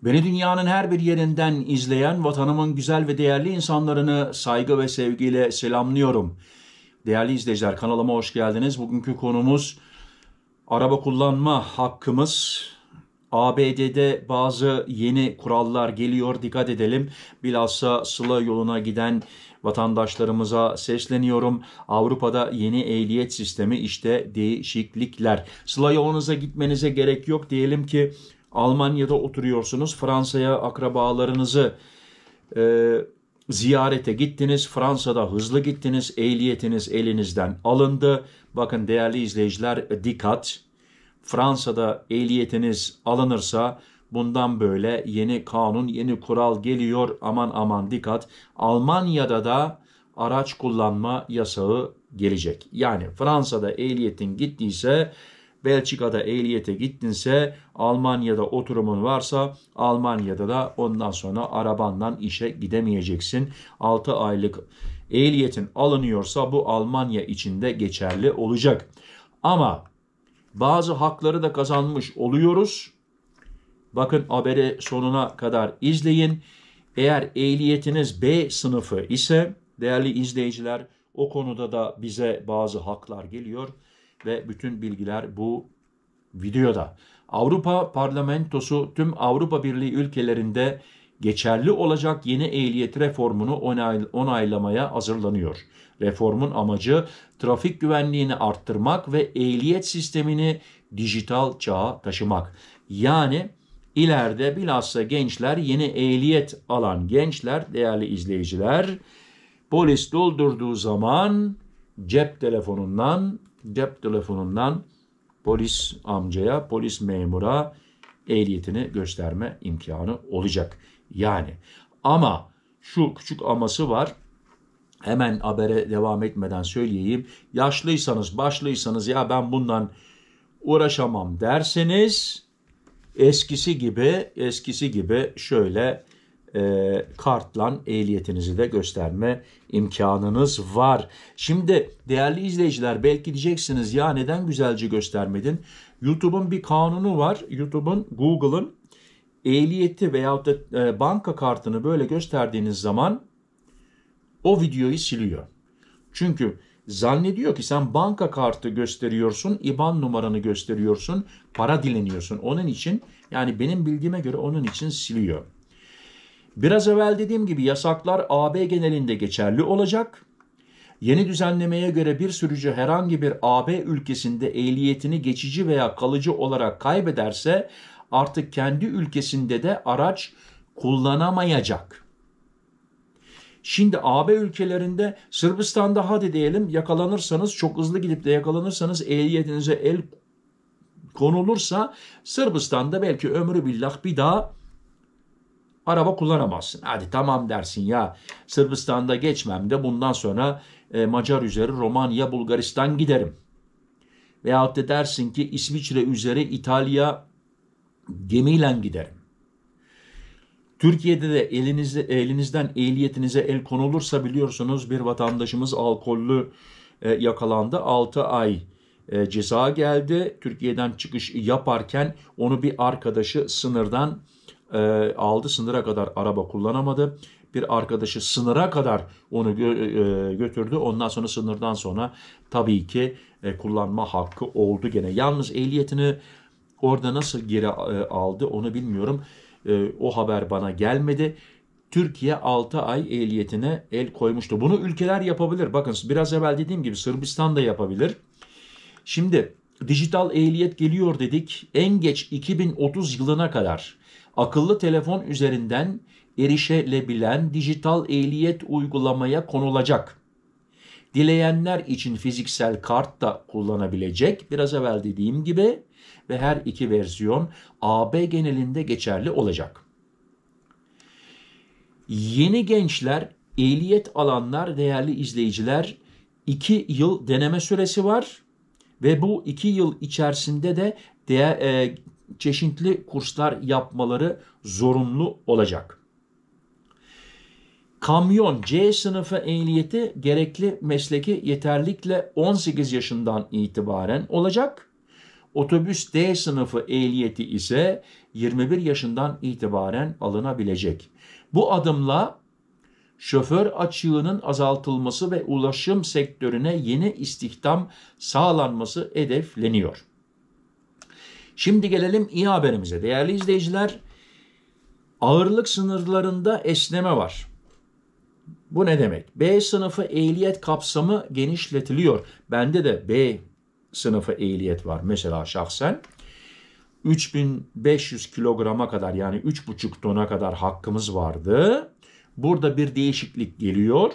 Beni dünyanın her bir yerinden izleyen vatanımın güzel ve değerli insanlarını saygı ve sevgiyle selamlıyorum. Değerli izleyiciler, kanalıma hoş geldiniz. Bugünkü konumuz araba kullanma hakkımız. ABD'de bazı yeni kurallar geliyor, dikkat edelim. Bilhassa Sıla yoluna giden vatandaşlarımıza sesleniyorum. Avrupa'da yeni ehliyet sistemi, işte değişiklikler. Sıla yolunuza gitmenize gerek yok. Diyelim ki Almanya'da oturuyorsunuz, Fransa'ya akrabalarınızı ziyarete gittiniz, Fransa'da hızlı gittiniz, ehliyetiniz elinizden alındı. Bakın değerli izleyiciler, dikkat! Fransa'da ehliyetiniz alınırsa bundan böyle yeni kanun, yeni kural geliyor. Aman aman dikkat! Almanya'da da araç kullanma yasağı gelecek. Yani Fransa'da ehliyetin gittiyse, Belçika'da ehliyete gittinse, Almanya'da oturumun varsa Almanya'da da ondan sonra arabandan işe gidemeyeceksin. 6 aylık ehliyetin alınıyorsa bu Almanya içinde geçerli olacak. Ama bazı hakları da kazanmış oluyoruz. Bakın, haberi sonuna kadar izleyin. Eğer ehliyetiniz B sınıfı ise değerli izleyiciler, o konuda da bize bazı haklar geliyor ve bütün bilgiler bu videoda. Avrupa Parlamentosu tüm Avrupa Birliği ülkelerinde geçerli olacak yeni ehliyet reformunu onaylamaya hazırlanıyor. Reformun amacı trafik güvenliğini arttırmak ve ehliyet sistemini dijital çağa taşımak. Yani ileride bilhassa gençler, yeni ehliyet alan gençler, değerli izleyiciler, polis doldurduğu zaman cep telefonundan polis amcaya, polis memura ehliyetini gösterme imkanı olacak. Yani ama şu küçük aması var. Hemen habere devam etmeden söyleyeyim. Yaşlıysanız, başlıysanız, ya ben bundan uğraşamam derseniz eskisi gibi şöyle kartla ehliyetinizi de gösterme imkanınız var. Şimdi değerli izleyiciler, belki diyeceksiniz, ya neden güzelce göstermedin? YouTube'un bir kanunu var. Google'ın ehliyeti veyahut da banka kartını böyle gösterdiğiniz zaman o videoyu siliyor. Çünkü zannediyor ki sen banka kartı gösteriyorsun, IBAN numaranı gösteriyorsun, para dileniyorsun. Onun için, yani benim bildiğime göre onun için siliyor. Biraz evvel dediğim gibi yasaklar AB genelinde geçerli olacak. Yeni düzenlemeye göre bir sürücü herhangi bir AB ülkesinde ehliyetini geçici veya kalıcı olarak kaybederse artık kendi ülkesinde de araç kullanamayacak. Şimdi AB ülkelerinde, Sırbistan'da hadi diyelim yakalanırsanız, çok hızlı gidip de yakalanırsanız, ehliyetinize el konulursa Sırbistan'da belki ömrü billah bir daha araba kullanamazsın. Hadi tamam dersin, ya Sırbistan'da geçmem de bundan sonra Macar üzeri Romanya, Bulgaristan giderim. Veyahut da dersin ki İsviçre üzeri İtalya gemiyle giderim. Türkiye'de de elinizden ehliyetinize el konulursa, biliyorsunuz bir vatandaşımız alkollü yakalandı. 6 ay ceza geldi. Türkiye'den çıkış yaparken onu bir arkadaşı sınırdan aldı. Sınıra kadar araba kullanamadı. Bir arkadaşı sınıra kadar onu götürdü. Ondan sonra sınırdan sonra tabii ki kullanma hakkı oldu gene. Yalnız ehliyetini orada nasıl geri aldı onu bilmiyorum. O haber bana gelmedi. Türkiye 6 ay ehliyetine el koymuştu. Bunu ülkeler yapabilir. Bakın, biraz evvel dediğim gibi Sırbistan da yapabilir. Şimdi dijital ehliyet geliyor dedik. En geç 2030 yılına kadar akıllı telefon üzerinden erişilebilen dijital ehliyet uygulamaya konulacak. Dileyenler için fiziksel kart da kullanabilecek. Biraz evvel dediğim gibi ve her iki versiyon AB genelinde geçerli olacak. Yeni gençler, ehliyet alanlar, değerli izleyiciler, 2 yıl deneme süresi var ve bu 2 yıl içerisinde de çeşitli kurslar yapmaları zorunlu olacak. Kamyon C sınıfı ehliyeti gerekli mesleki yeterlilikle 18 yaşından itibaren olacak. Otobüs D sınıfı ehliyeti ise 21 yaşından itibaren alınabilecek. Bu adımla şoför açığının azaltılması ve ulaşım sektörüne yeni istihdam sağlanması hedefleniyor. Şimdi gelelim iyi haberimize. Değerli izleyiciler, ağırlık sınırlarında esneme var. Bu ne demek? B sınıfı ehliyet kapsamı genişletiliyor. Bende de B sınıfı ehliyet var. Mesela şahsen 3500 kilograma kadar, yani 3,5 tona kadar hakkımız vardı. Burada bir değişiklik geliyor.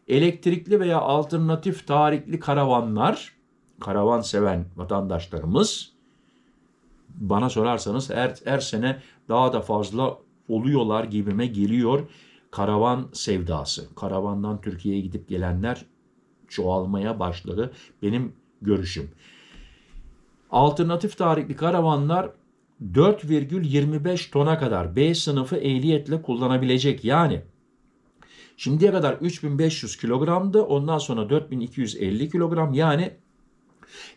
Elektrikli veya alternatif tarihli karavanlar, karavan seven vatandaşlarımız, bana sorarsanız her sene daha da fazla oluyorlar gibime geliyor. Karavan sevdası. Karavandan Türkiye'ye gidip gelenler çoğalmaya başladı. Benim görüşüm. Alternatif tarihli karavanlar 4,25 tona kadar B sınıfı ehliyetle kullanabilecek. Yani şimdiye kadar 3500 kilogramdı. Ondan sonra 4250 kilogram, yani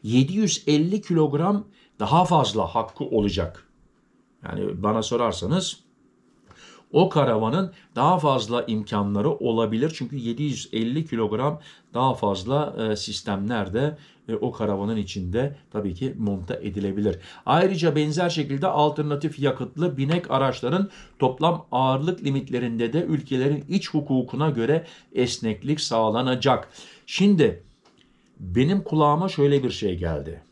750 kilogram daha fazla hakkı olacak. Yani bana sorarsanız o karavanın daha fazla imkanları olabilir. Çünkü 750 kilogram daha fazla sistemlerde o karavanın içinde tabii ki monte edilebilir. Ayrıca benzer şekilde alternatif yakıtlı binek araçların toplam ağırlık limitlerinde de ülkelerin iç hukukuna göre esneklik sağlanacak. Şimdi benim kulağıma şöyle bir şey geldi.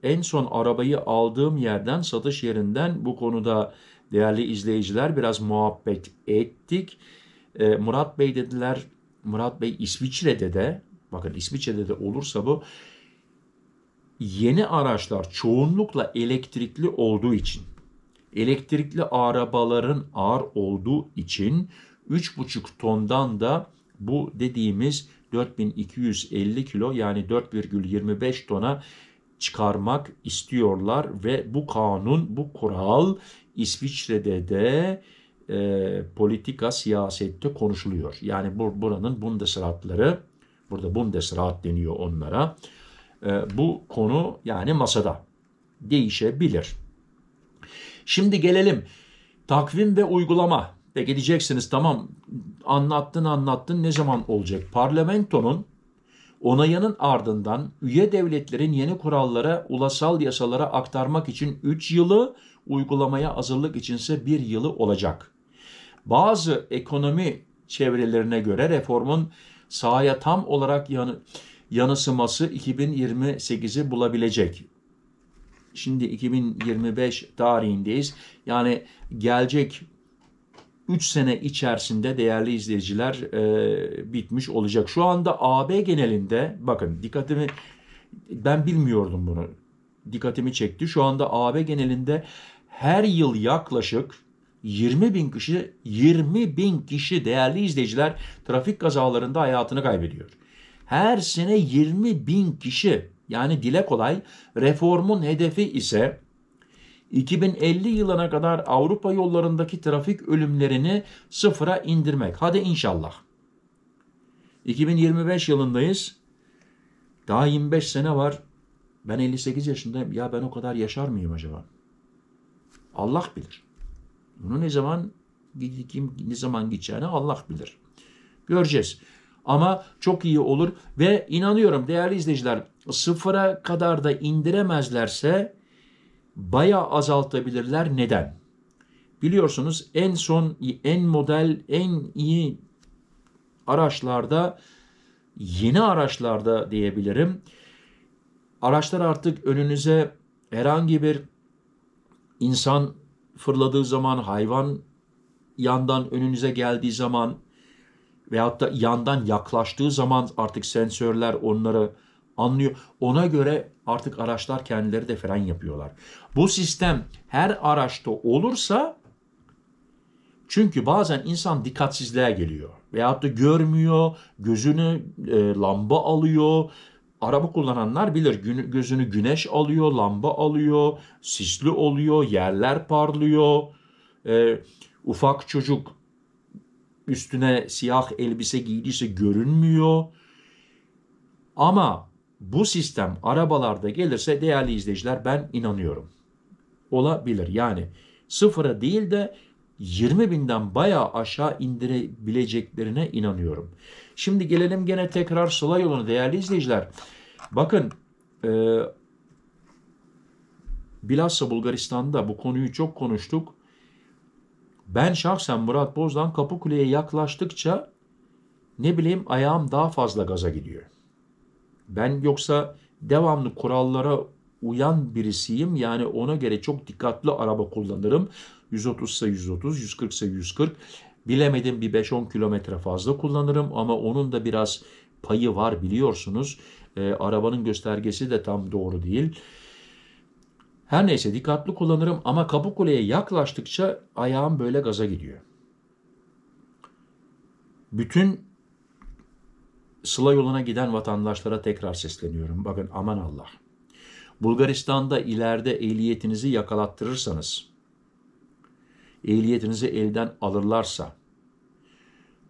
En son arabayı aldığım yerden, satış yerinden bu konuda değerli izleyiciler biraz muhabbet ettik. Murat Bey dediler, Murat Bey İsviçre'de de, bakın İsviçre'de de olursa bu, yeni araçlar çoğunlukla elektrikli olduğu için, elektrikli arabaların ağır olduğu için 3,5 tondan da bu dediğimiz 4250 kilo, yani 4,25 tona çıkarmak istiyorlar ve bu kanun, bu kural İsviçre'de de politika, siyasette konuşuluyor. Yani buranın Bundesratları, burada Bundesrat deniyor onlara. Bu konu yani masada, değişebilir. Şimdi gelelim takvim ve uygulama. Peki diyeceksiniz, tamam anlattın, ne zaman olacak? Parlamentonun onayının ardından üye devletlerin yeni kurallara, ulusal yasalara aktarmak için 3 yılı, uygulamaya hazırlık içinse 1 yılı olacak. Bazı ekonomi çevrelerine göre reformun sahaya tam olarak yansıması 2028'i bulabilecek. Şimdi 2025 tarihindeyiz. Yani gelecek 3 sene içerisinde değerli izleyiciler bitmiş olacak. Şu anda AB genelinde, bakın ben bilmiyordum bunu. Dikkatimi çekti. Şu anda AB genelinde her yıl yaklaşık 20 bin kişi değerli izleyiciler trafik kazalarında hayatını kaybediyor. Her sene 20 bin kişi, yani dile kolay, reformun hedefi ise 2050 yılına kadar Avrupa yollarındaki trafik ölümlerini sıfıra indirmek. Hadi inşallah. 2025 yılındayız. Daha 25 sene var. Ben 58 yaşındayım. Ya ben o kadar yaşar mıyım acaba? Allah bilir. Bunu ne zaman gideceğini Allah bilir. Göreceğiz. Ama çok iyi olur ve inanıyorum değerli izleyiciler, sıfıra kadar da indiremezlerse bayağı azaltabilirler. Neden? Biliyorsunuz en model, en iyi araçlarda, yeni araçlarda diyebilirim, araçlar artık önünüze herhangi bir insan fırladığı zaman, hayvan yandan önünüze geldiği zaman veyahut da yandan yaklaştığı zaman artık sensörler onları anlıyor. Ona göre artık araçlar kendileri de fren yapıyorlar. Bu sistem her araçta olursa, çünkü bazen insan dikkatsizliğe geliyor veyahut da görmüyor, gözünü lamba alıyor. Araba kullananlar bilir, gözünü güneş alıyor, lamba alıyor, sisli oluyor, yerler parlıyor. Ufak çocuk üstüne siyah elbise giydiyse görünmüyor. Ama bu sistem arabalarda gelirse değerli izleyiciler, ben inanıyorum. olabilir. Yani sıfıra değil de 20.000'den bayağı aşağı indirebileceklerine inanıyorum. Şimdi gelelim gene tekrar Sıla yoluna değerli izleyiciler. Bakın bilhassa Bulgaristan'da bu konuyu çok konuştuk. Ben şahsen Murat Boz'dan Kapıkule'ye yaklaştıkça ne bileyim ayağım daha fazla gaza gidiyor. Ben yoksa devamlı kurallara uyan birisiyim. Yani ona göre çok dikkatli araba kullanırım. 130 ise 130, 140 ise 140. Bilemedim bir 5-10 kilometre fazla kullanırım ama onun da biraz payı var biliyorsunuz. Arabanın göstergesi de tam doğru değil. Her neyse dikkatli kullanırım ama Kapıkule'ye yaklaştıkça ayağım böyle gaza gidiyor. Bütün Sıla yoluna giden vatandaşlara tekrar sesleniyorum. Bakın aman Allah. Bulgaristan'da ileride ehliyetinizi yakalattırırsanız, ehliyetinizi elden alırlarsa,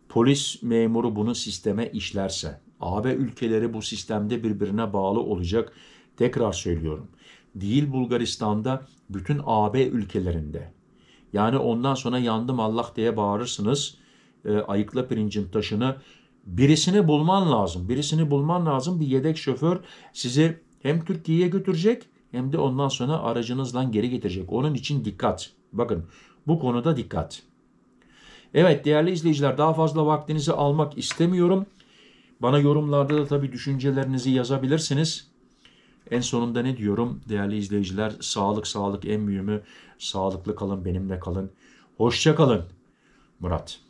polis memuru bunu sisteme işlerse, AB ülkeleri bu sistemde birbirine bağlı olacak. Tekrar söylüyorum. Değil Bulgaristan'da, bütün AB ülkelerinde. Yani ondan sonra yandım Allah diye bağırırsınız. Ayıkla pirincin taşını. Birisini bulman lazım. Birisini bulman lazım. Bir yedek şoför sizi hem Türkiye'ye götürecek hem de ondan sonra aracınızla geri getirecek. Onun için dikkat. Bakın bu konuda dikkat. Evet değerli izleyiciler daha fazla vaktinizi almak istemiyorum. Bana yorumlarda da tabii düşüncelerinizi yazabilirsiniz. En sonunda ne diyorum değerli izleyiciler? Sağlık en mühimi. Sağlıklı kalın, benimle kalın. Hoşça kalın. Murat.